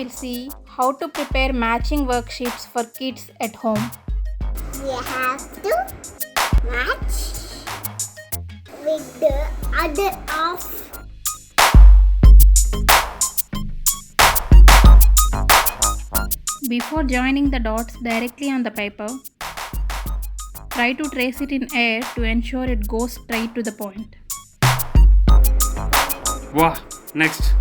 will see how to prepare matching worksheets for kids at home. We have to match with the other half. Before joining the dots directly on the paper, try to trace it in air to ensure it goes straight to the point. Wow, next.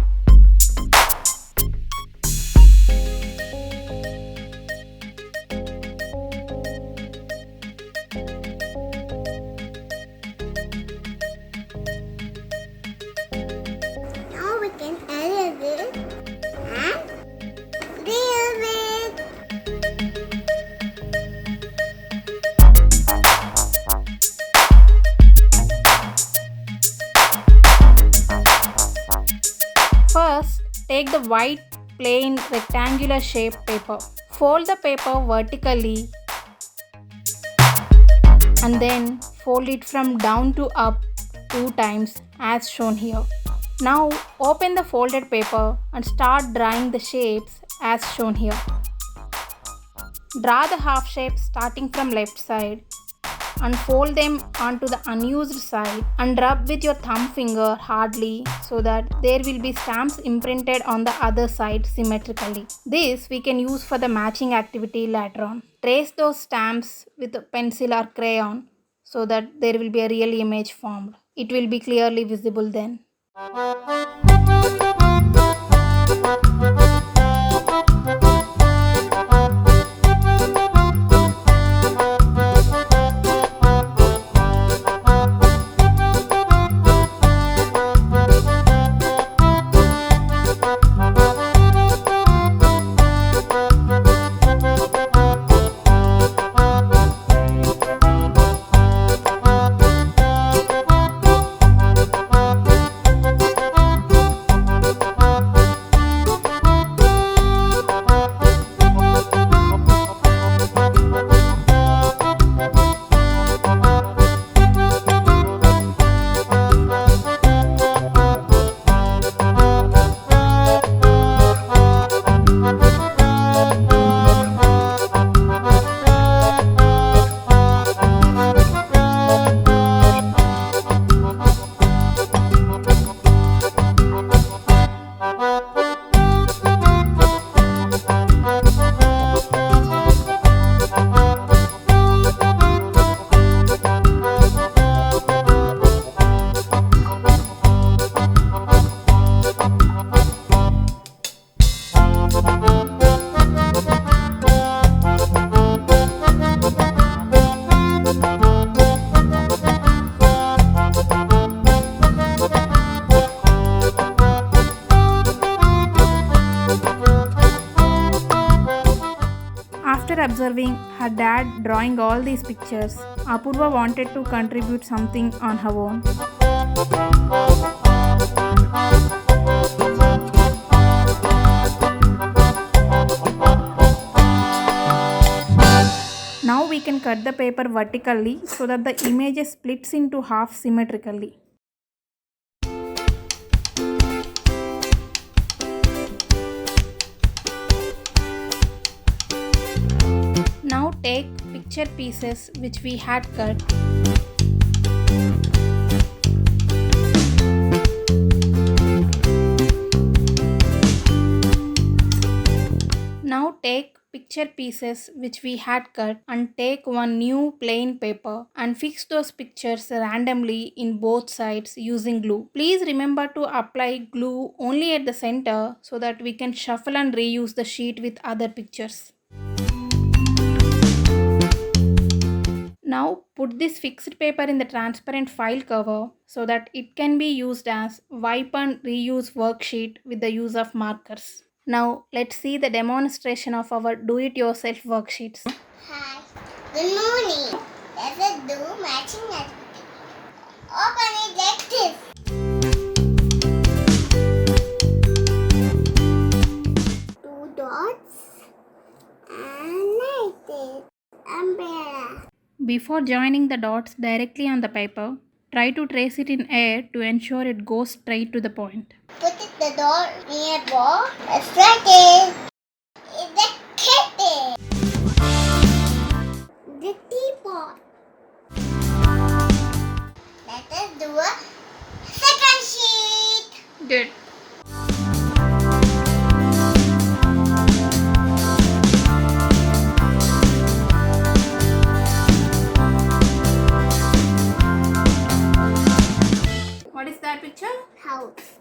Now we can erase it and real it. First, take the white plain rectangular shape paper. Fold the paper vertically and then fold it from down to up 2 times as shown here. Now open the folded paper and start drawing the shapes as shown here. Draw the half shapes starting from left side and fold them onto the unused side and rub with your thumb finger hardly so that there will be stamps imprinted on the other side symmetrically. This we can use for the matching activity later on. Trace those stamps with a pencil or crayon so that there will be a real image formed. It will be clearly visible then. After observing her dad drawing all these pictures, Apurva wanted to contribute something on her own. Now we can cut the paper vertically so that the image splits into half symmetrically. Now take picture pieces which we had cut. Now take picture pieces which we had cut and take one new plain paper and fix those pictures randomly in both sides using glue. Please remember to apply glue only at the center so that we can shuffle and reuse the sheet with other pictures. Now put this fixed paper in the transparent file cover so that it can be used as wipe and reuse worksheet with the use of markers. Now let's see the demonstration of our do-it-yourself worksheets. Hi. Good morning. Let's do matching activity. Open it like this. Two dots and like this. Umbrella. Before joining the dots directly on the paper, Try to trace it in air to ensure it goes straight to the point. Put it the door nearby. Let's like it. It's the kitty. The teapot. Let us do a second sheet. Good. What is that picture? House.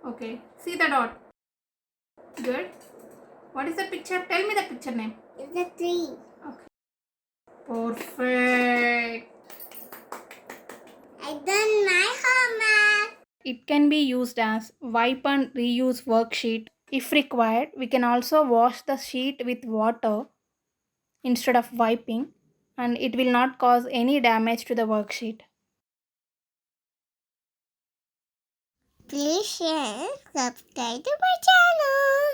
Okay. See the dot. Good. What is the picture? Tell me the picture name. It's a tree. Okay. Perfect. I done my homework. It can be used as wipe and reuse worksheet. If required, we can also wash the sheet with water instead of wiping, and it will not cause any damage to the worksheet. Please share, subscribe to my channel.